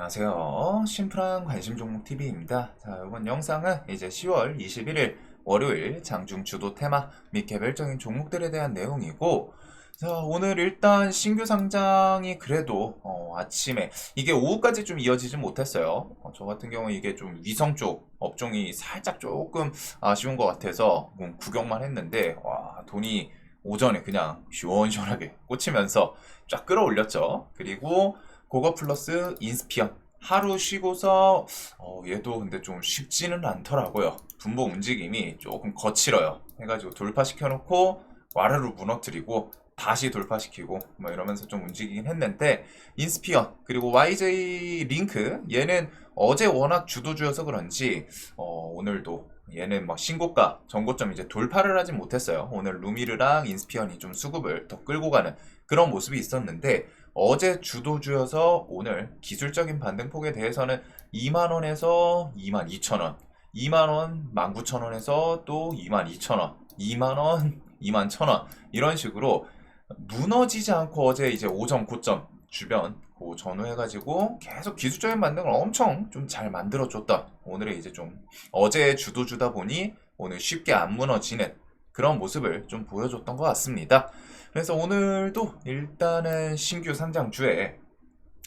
안녕하세요. 심플한 관심 종목 TV입니다. 자, 이번 영상은 이제 10월 21일 월요일 장중 주도 테마 및 개별적인 종목들에 대한 내용이고, 자, 오늘 일단 신규 상장이 그래도 아침에 이게 오후까지 좀 이어지지 못했어요. 저 같은 경우 이게 좀 위성 쪽 업종이 살짝 조금 아쉬운 것 같아서 구경만 했는데, 와, 돈이 오전에 그냥 시원시원하게 꽂히면서 쫙 끌어올렸죠. 그리고 그거 플러스 인스피언 하루 쉬고서 얘도 근데 좀 쉽지는 않더라고요. 분봉 움직임이 조금 거칠어요. 해가지고 돌파시켜놓고 와르르 무너뜨리고 다시 돌파시키고 뭐 이러면서 좀 움직이긴 했는데, 인스피언 그리고 YJ 링크 얘는 어제 워낙 주도주여서 그런지 오늘도 얘는 막 신고가 전고점 이제 돌파를 하진 못했어요. 오늘 루미르랑 인스피언이 좀 수급을 더 끌고 가는 그런 모습이 있었는데, 어제 주도주여서 오늘 기술적인 반등폭에 대해서는 2만원에서 22,000원, 2만원, 19,000원에서 또 22,000원, 2만원, 21,000원 이런 식으로 무너지지 않고 어제 이제 오전 고점 주변 그 전후해가지고 계속 기술적인 반등을 엄청 좀 잘 만들어줬던, 오늘의 이제 좀 어제 주도주다 보니 오늘 쉽게 안 무너지는 그런 모습을 좀 보여줬던 것 같습니다. 그래서 오늘도 일단은 신규 상장주에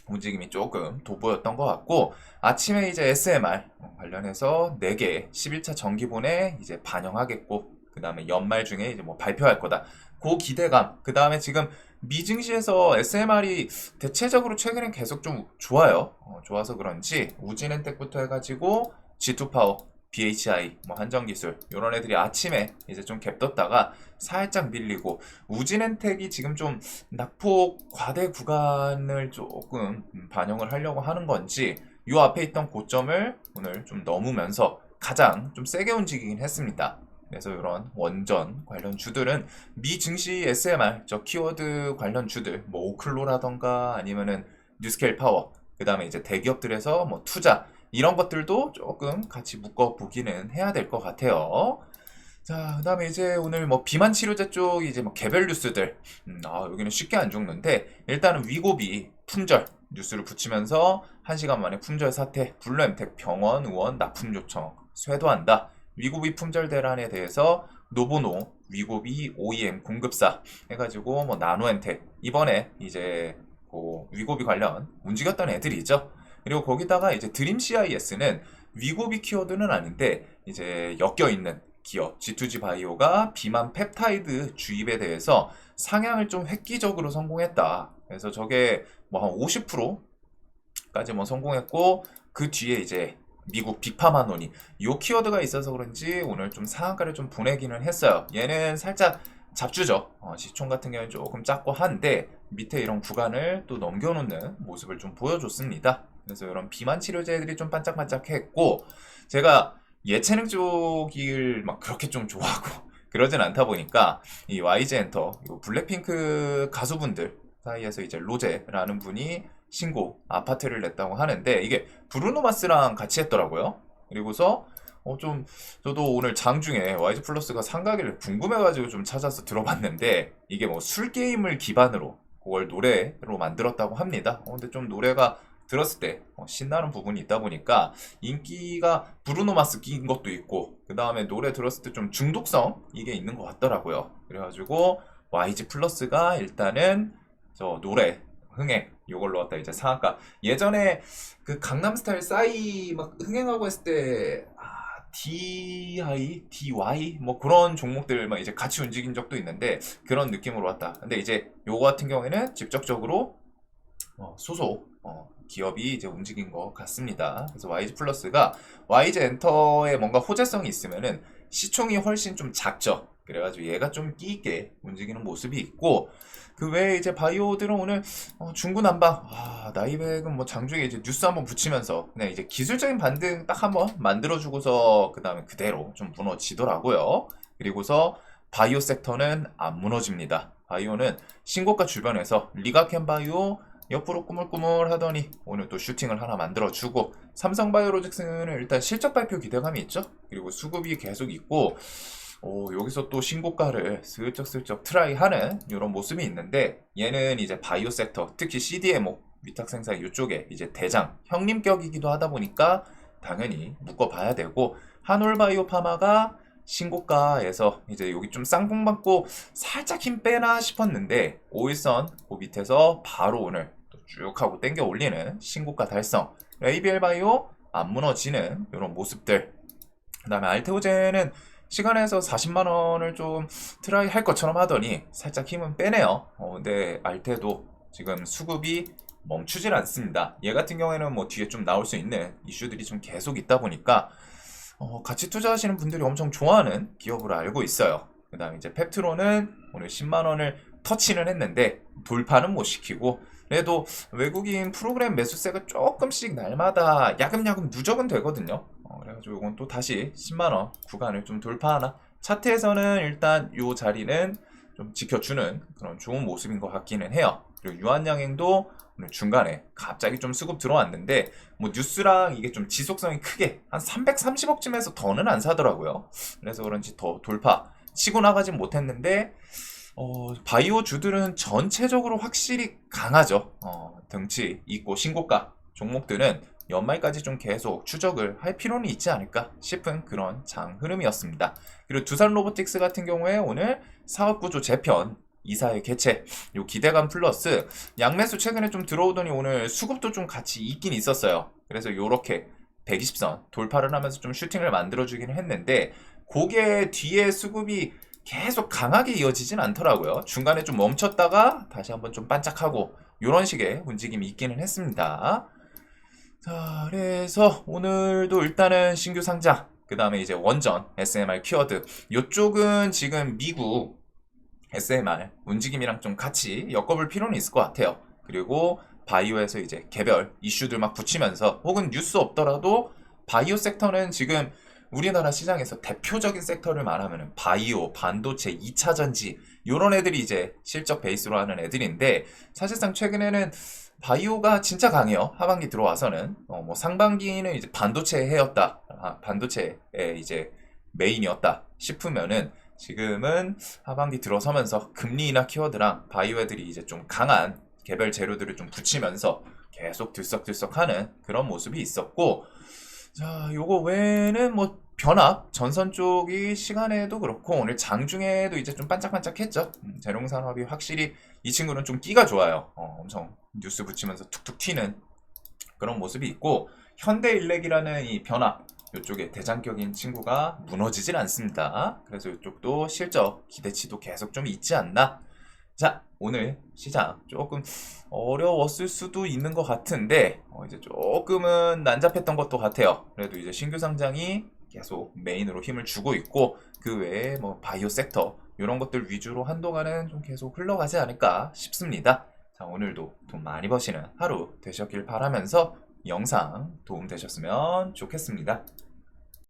움직임이 조금 돋보였던 것 같고, 아침에 이제 SMR 관련해서 4개 11차 정기본에 이제 반영하겠고, 그 다음에 연말 중에 이제 뭐 발표할 거다, 그 기대감, 그 다음에 지금 미증시에서 SMR이 대체적으로 최근에 계속 좀 좋아요. 좋아서 그런지 우진엔텍부터 해가지고 G2파워, BHI, 뭐 한정기술 이런 애들이 아침에 이제 좀 갭 떴다가 살짝 밀리고, 우진엔텍이 지금 좀 낙폭 과대 구간을 조금 반영을 하려고 하는 건지 요 앞에 있던 고점을 오늘 좀 넘으면서 가장 좀 세게 움직이긴 했습니다. 그래서 이런 원전 관련 주들은 미 증시 SMR 저 키워드 관련 주들 뭐 오클로라던가 아니면은 뉴스케일 파워, 그 다음에 이제 대기업들에서 뭐 투자 이런 것들도 조금 같이 묶어 보기는 해야 될 것 같아요. 자, 그 다음에 이제 오늘 뭐 비만 치료제 쪽 이제 뭐 개별 뉴스들, 여기는 쉽게 안 죽는데, 일단은 위고비 품절 뉴스를 붙이면서 1시간 만에 품절 사태, 블루엠텍 병원 의원 납품 요청 쇄도한다. 위고비 품절 대란에 대해서 노보노 위고비 OEM 공급사 해가지고 뭐 나노엔텍 이번에 이제 그 위고비 관련 움직였던 애들이죠. 그리고 거기다가 이제 드림 CIS는 위고비 키워드는 아닌데 이제 엮여 있는 기업 G2G 바이오가 비만 펩타이드 주입에 대해서 상향을 좀 획기적으로 성공했다. 그래서 저게 뭐 한 50%까지 뭐 성공했고, 그 뒤에 이제 미국 빅파마 논의 요 키워드가 있어서 그런지 오늘 좀 상한가를 좀 보내기는 했어요. 얘는 살짝 잡주죠. 시총 같은 경우는 조금 작고 한데 밑에 이런 구간을 또 넘겨놓는 모습을 좀 보여줬습니다. 그래서 이런 비만 치료제들이 좀 반짝반짝했고, 제가 예체능 쪽을 막 그렇게 좀 좋아하고 그러진 않다 보니까 이 YG 엔터 블랙핑크 가수분들 사이에서 이제 로제라는 분이 신곡 아파트를 냈다고 하는데, 이게 브루노 마스랑 같이 했더라고요. 그리고서 좀 저도 오늘 장중에 YG 플러스가 상가기를 궁금해가지고 좀 찾아서 들어봤는데, 이게 뭐 술 게임을 기반으로 그걸 노래로 만들었다고 합니다. 근데 좀 노래가 들었을 때 신나는 부분이 있다 보니까 인기가 브루노 마스 낀 것도 있고, 그 다음에 노래 들었을 때 좀 중독성 이게 있는 것 같더라고요. 그래가지고 YG 플러스가 일단은 저 노래 흥행 요걸로 갖다 이제 상한가, 예전에 그 강남스타일 싸이 막 흥행하고 했을 때 DI 뭐 그런 종목들 막 이제 같이 움직인 적도 있는데 그런 느낌으로 왔다. 근데 이제 요거 같은 경우에는 직접적으로 소속 기업이 이제 움직인 것 같습니다. 그래서 YG 플러스가 YG 엔터에 뭔가 호재성이 있으면은 시총이 훨씬 좀 작죠. 그래가지고 얘가 좀 끼있게 움직이는 모습이 있고, 그 외에 이제 바이오들은 오늘 중구난방, 나이백은 뭐 장중에 이제 뉴스 한번 붙이면서 그냥 이제 기술적인 반등 딱 한번 만들어주고서 그 다음에 그대로 좀 무너지더라고요. 그리고서 바이오 섹터는 안 무너집니다. 바이오는 신고가 주변에서 리가켄 바이오 옆으로 꾸물꾸물 하더니 오늘 또 슈팅을 하나 만들어주고, 삼성바이오로직스는 일단 실적 발표 기대감이 있죠. 그리고 수급이 계속 있고, 여기서 또 신고가를 슬쩍슬쩍 트라이하는 이런 모습이 있는데, 얘는 이제 바이오 섹터, 특히 CDMO 위탁생사 이쪽에 이제 대장, 형님격이기도 하다 보니까 당연히 묶어봐야 되고, 한올바이오 파마가 신고가에서 이제 여기 좀 쌍봉받고 살짝 힘 빼나 싶었는데, 5일선 그 밑에서 바로 오늘 쭉 하고 땡겨 올리는 신고가 달성. ABL 바이오 안 무너지는 이런 모습들. 그 다음에 알테오젠은 시간에서 40만원을 좀 트라이 할 것처럼 하더니 살짝 힘은 빼네요. 근데 알테도 지금 수급이 멈추질 않습니다. 얘 같은 경우에는 뭐 뒤에 좀 나올 수 있는 이슈들이 좀 계속 있다 보니까 같이 투자하시는 분들이 엄청 좋아하는 기업으로 알고 있어요. 그 다음에 이제 펩트로는 오늘 10만원을 터치는 했는데 돌파는 못 시키고, 그래도 외국인 프로그램 매수세가 조금씩 날마다 야금야금 누적은 되거든요. 그래가지고 이건 또 다시 10만원 구간을 좀 돌파하나. 차트에서는 일단 이 자리는 좀 지켜주는 그런 좋은 모습인 것 같기는 해요. 그리고 유한양행도 오늘 중간에 갑자기 좀 수급 들어왔는데, 뭐 뉴스랑 이게 좀 지속성이 크게 한 330억쯤에서 더는 안 사더라고요. 그래서 그런지 더 돌파 치고 나가진 못했는데, 바이오 주들은 전체적으로 확실히 강하죠. 등치 있고 신고가 종목들은 연말까지 좀 계속 추적을 할 필요는 있지 않을까 싶은 그런 장 흐름이었습니다. 그리고 두산 로보틱스 같은 경우에 오늘 사업구조 재편 이사의 개최, 요 기대감 플러스 양매수 최근에 좀 들어오더니 오늘 수급도 좀 같이 있긴 있었어요. 그래서 요렇게 120선 돌파를 하면서 좀 슈팅을 만들어주기는 했는데, 그게 뒤에 수급이 계속 강하게 이어지진 않더라고요. 중간에 좀 멈췄다가 다시 한번 좀 반짝하고 요런 식의 움직임이 있기는 했습니다. 자, 그래서 오늘도 일단은 신규 상장, 그 다음에 이제 원전, SMR 키워드, 요쪽은 지금 미국 SMR 움직임이랑 좀 같이 엮어볼 필요는 있을 것 같아요. 그리고 바이오에서 이제 개별 이슈들 막 붙이면서, 혹은 뉴스 없더라도 바이오 섹터는 지금 우리나라 시장에서 대표적인 섹터를 말하면 바이오, 반도체, 2차전지 요런 애들이 이제 실적 베이스로 하는 애들인데, 사실상 최근에는 바이오가 진짜 강해요. 하반기 들어와서는 뭐 상반기는 이제 반도체 해였다, 반도체의 이제 메인이었다 싶으면은, 지금은 하반기 들어서면서 금리 인하 키워드랑 바이오 애들이 이제 좀 강한 개별 재료들을 좀 붙이면서 계속 들썩들썩하는 그런 모습이 있었고, 자, 요거 외에는 뭐 변압, 전선 쪽이 시간에도 그렇고 오늘 장중에도 이제 좀 반짝반짝했죠. 재롱산업이 확실히 이 친구는 좀 끼가 좋아요. 엄청 뉴스 붙이면서 툭툭 튀는 그런 모습이 있고, 현대일렉이라는 이 변압, 이쪽에 대장격인 친구가 무너지질 않습니다. 그래서 이쪽도 실적 기대치도 계속 좀 있지 않나. 자, 오늘 시장 조금 어려웠을 수도 있는 것 같은데, 이제 조금은 난잡했던 것도 같아요. 그래도 이제 신규 상장이 계속 메인으로 힘을 주고 있고, 그 외에 뭐 바이오 섹터 이런 것들 위주로 한동안은 좀 계속 흘러가지 않을까 싶습니다. 자, 오늘도 돈 많이 버시는 하루 되셨길 바라면서 영상 도움 되셨으면 좋겠습니다.